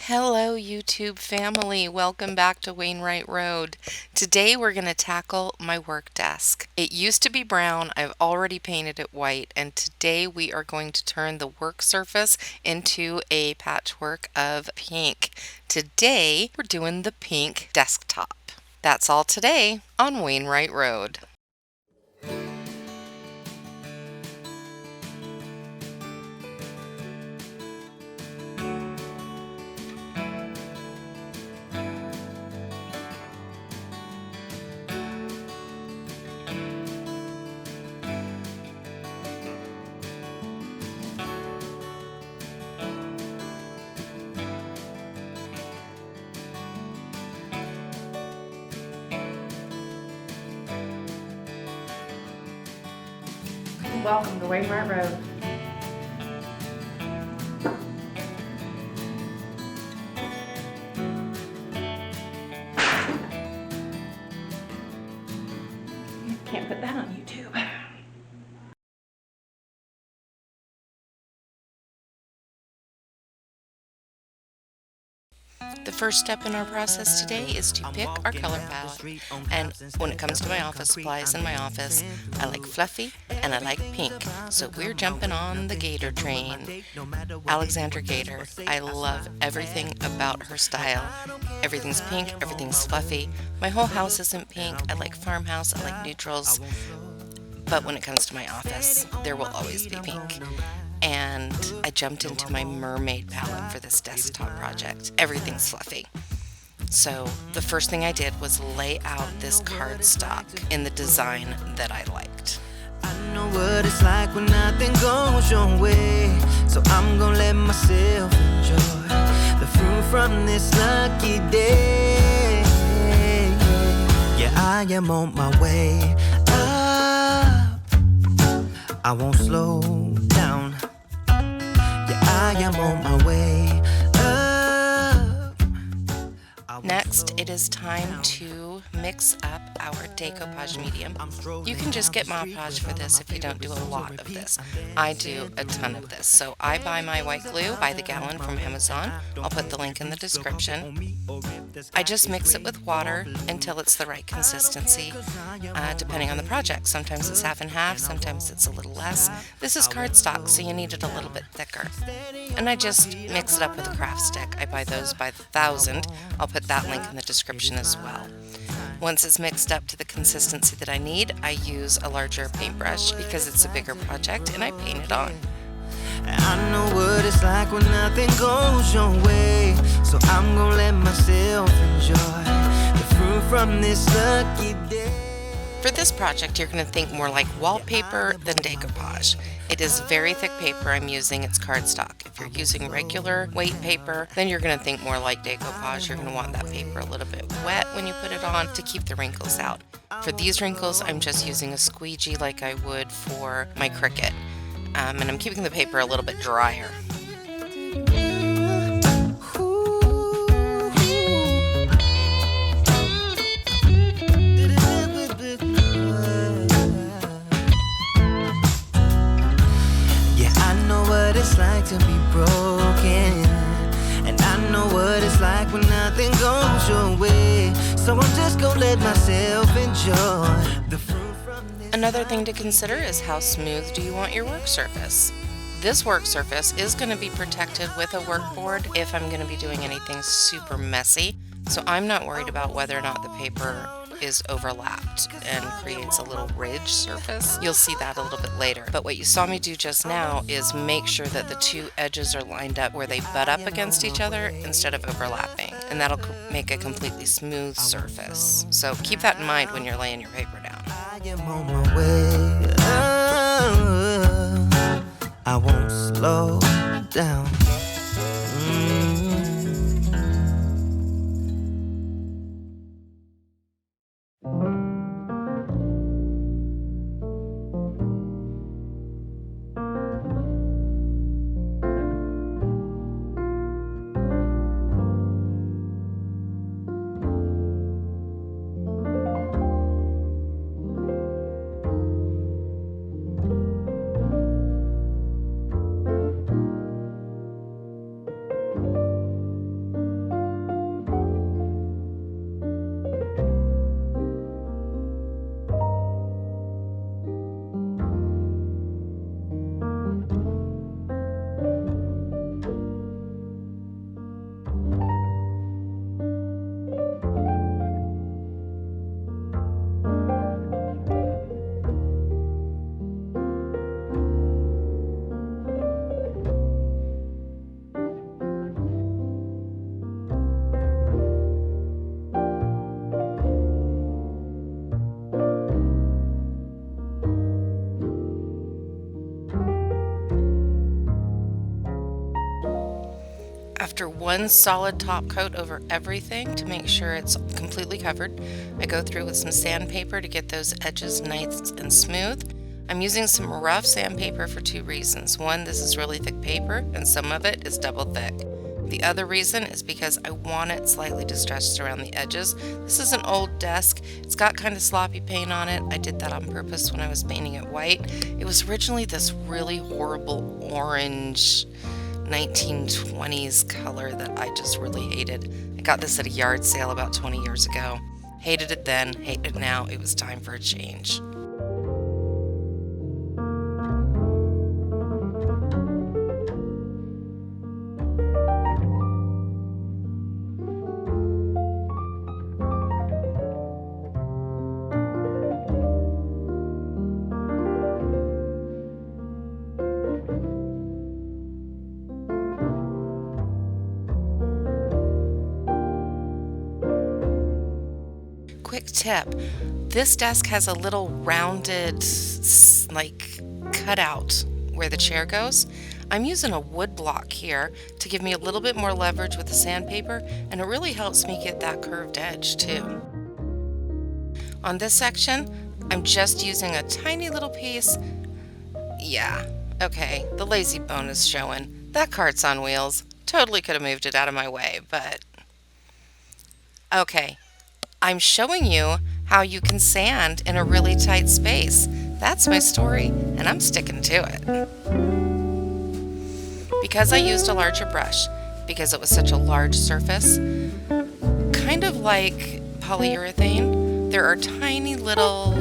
Hello, YouTube family. Welcome back to Wainwright Road. Today we're going to tackle my work desk. It used to be brown. I've already painted it white, and today we are going to turn the work surface into a patchwork of pink. Today we're doing the pink desktop. That's all today on Wainwright Road. Welcome to Wainwright Road. Can't put that on YouTube. The first step in our process today is to pick our color palette, and when it comes to my office supplies in my office, I like fluffy and I like pink, so we're jumping on the Gator train. Alexandra Gator. I love everything about her style. Everything's pink, everything's fluffy. My whole house isn't pink. I like farmhouse, I like neutrals, but when it comes to my office, there will always be pink. And I jumped into my mermaid palette for this desktop project. Everything's fluffy. So the first thing I did was lay out this cardstock in the design that I liked. I know what it's like when nothing goes your way, so I'm gonna let myself enjoy the fruit from this lucky day. Yeah, I am on my way up. I won't slow down. I am on my way up. Next, it is time to mix up our Decoupage Medium. You can just get Mod Podge for this if you don't do a lot of this. I do a ton of this. So I buy my white glue by the gallon from Amazon. I'll put the link in the description. I just mix it with water until it's the right consistency, depending on the project. Sometimes it's half and half, sometimes it's a little less. This is cardstock, so you need it a little bit thicker. And I just mix it up with a craft stick. I buy those by the 1,000. I'll put that link in the description as well. Once it's mixed up to the consistency that I need, I use a larger paintbrush because it's a bigger project, and I paint it on. I know what it's like when nothing goes your way, so I'm gonna let myself enjoy the fruit from this lucky day. For this project, you're going to think more like wallpaper than decoupage. It is very thick paper I'm using. It's cardstock. If you're using regular weight paper, then you're going to think more like decoupage. You're going to want that paper a little bit wet when you put it on to keep the wrinkles out. For these wrinkles, I'm just using a squeegee like I would for my Cricut. And I'm keeping the paper a little bit drier. It's like to be broken, and I know what it's like when nothing goes your way, so I'm just gonna let myself enjoy the fruit from this. Another thing to consider is how smooth do you want your work surface. This work surface is going to be protected with a work board if I'm going to be doing anything super messy, so I'm not worried about whether or not the paper is overlapped and creates a little ridge surface. You'll see that a little bit later. But what you saw me do just now is make sure that the two edges are lined up where they butt up against each other instead of overlapping. And that'll make a completely smooth surface. So keep that in mind when you're laying your paper down. I am on my way up. I won't slow down. After one solid top coat over everything to make sure it's completely covered, I go through with some sandpaper to get those edges nice and smooth. I'm using some rough sandpaper for two reasons. One, this is really thick paper, and some of it is double thick. The other reason is because I want it slightly distressed around the edges. This is an old desk. It's got kind of sloppy paint on it. I did that on purpose when I was painting it white. It was originally this really horrible orange 1920s color that I just really hated. I got this at a yard sale about 20 years ago. Hated it then, hate it now. It was time for a change. Quick tip, this desk has a little rounded like cutout where the chair goes. I'm using a wood block here to give me a little bit more leverage with the sandpaper, and it really helps me get that curved edge too. On this section, I'm just using a tiny little piece. Yeah, okay, the lazy bone is showing. That cart's on wheels. Totally could have moved it out of my way, but okay. I'm showing you how you can sand in a really tight space. That's my story, and I'm sticking to it. Because I used a larger brush, because it was such a large surface, kind of like polyurethane, there are tiny little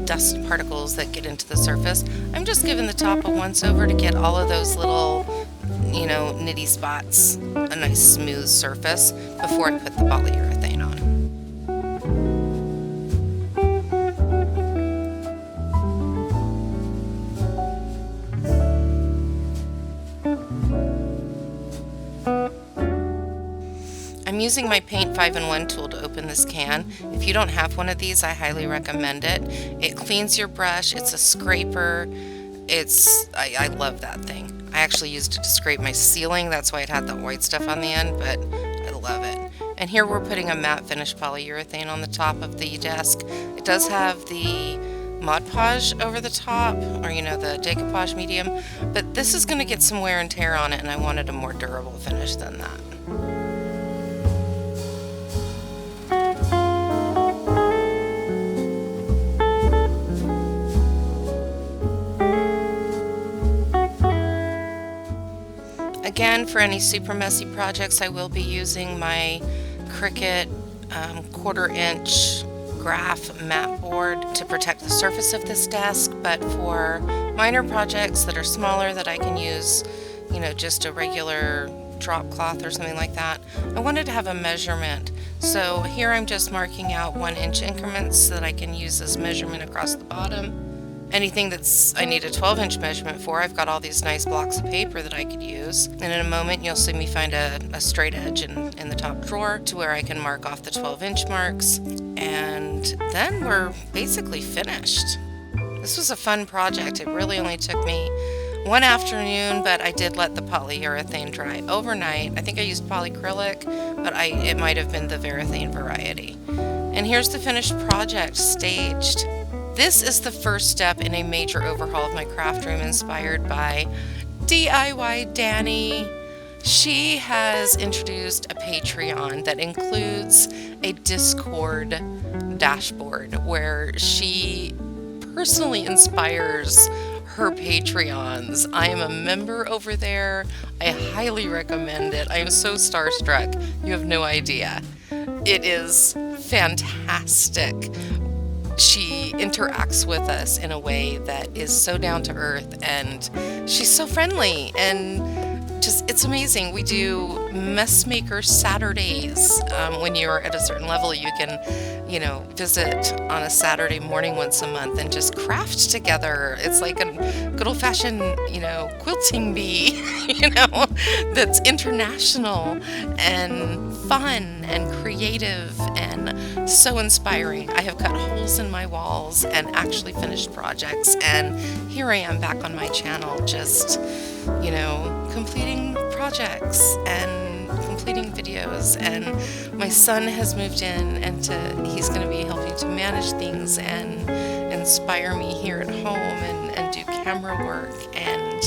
dust particles that get into the surface. I'm just giving the top a once over to get all of those little, nitty spots, a nice smooth surface before I put the polyurethane on. I'm using my Paint 5-in-1 tool to open this can. If you don't have one of these, I highly recommend it. It cleans your brush. It's a scraper. I love that thing. I actually used it to scrape my ceiling. That's why it had that white stuff on the end, but I love it. And here we're putting a matte finish polyurethane on the top of the desk. It does have the Mod Podge over the top, or the Decoupage Medium, but this is going to get some wear and tear on it, and I wanted a more durable finish than that. Again, for any super messy projects, I will be using my Cricut 1/4-inch graph mat board to protect the surface of this desk, but for minor projects that are smaller that I can use, just a regular drop cloth or something like that, I wanted to have a measurement. So here I'm just marking out 1-inch increments so that I can use this measurement across the bottom. Anything I need a 12-inch measurement for, I've got all these nice blocks of paper that I could use. And in a moment, you'll see me find a straight edge in the top drawer to where I can mark off the 12-inch marks. And then we're basically finished. This was a fun project. It really only took me one afternoon, but I did let the polyurethane dry overnight. I think I used polyacrylic, but it might have been the Varathane variety. And here's the finished project staged. This is the first step in a major overhaul of my craft room inspired by DIY Danie. She has introduced a Patreon that includes a Discord dashboard where she personally inspires her Patreons. I am a member over there. I highly recommend it. I am so starstruck. You have no idea. It is fantastic. She interacts with us in a way that is so down to earth, and she's so friendly, and it's amazing. We do Messmaker Saturdays. When you're at a certain level, you can, visit on a Saturday morning once a month and just craft together. It's like a good old-fashioned, quilting bee, that's international and fun and creative and so inspiring. I have cut holes in my walls and actually finished projects, and here I am back on my channel just, completing projects and completing videos, and my son has moved in, and he's going to be helping to manage things and inspire me here at home and do camera work, and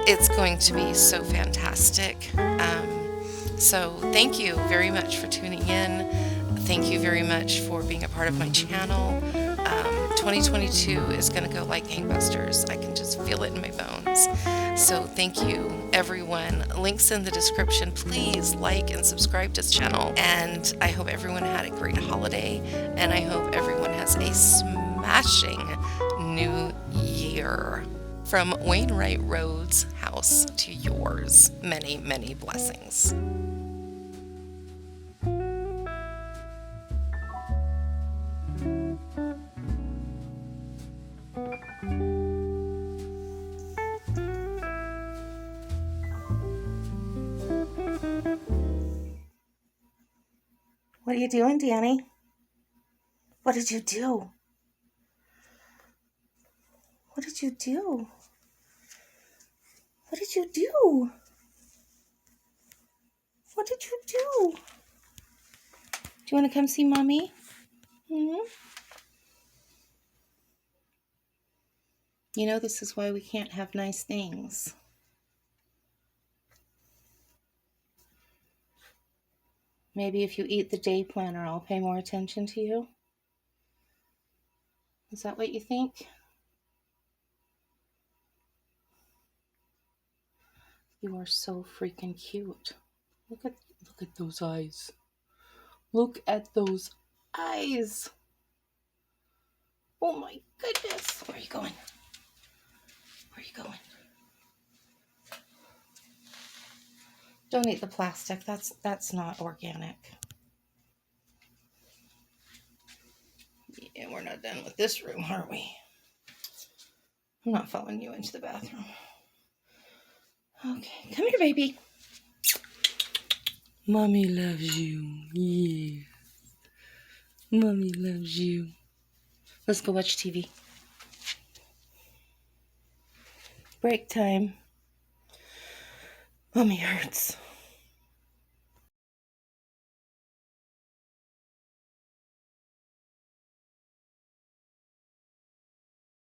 it's going to be so fantastic. So thank you very much for tuning in. Thank you very much for being a part of my channel. 2022 is going to go like gangbusters. I can just feel it in my bones. So thank you, everyone. Links in the description. Please like and subscribe to this channel. And I hope everyone had a great holiday. And I hope everyone has a smashing new year. From Wainwright Road's house to yours, many, many blessings. What are you doing, Danie? What did you do? What did you do? What did you do? What did you do? Do you want to come see Mommy? You know, this is why we can't have nice things. Maybe if you eat the day planner, I'll pay more attention to you. Is that what you think? You are so freaking cute. Look at those eyes. Look at those eyes. Oh my goodness. Where are you going? Where are you going? Don't eat the plastic. That's not organic. Yeah, we're not done with this room, are we? I'm not following you into the bathroom. Okay, come here, baby. Mommy loves you. Yeah. Mommy loves you. Let's go watch TV. Break time. Mommy hurts.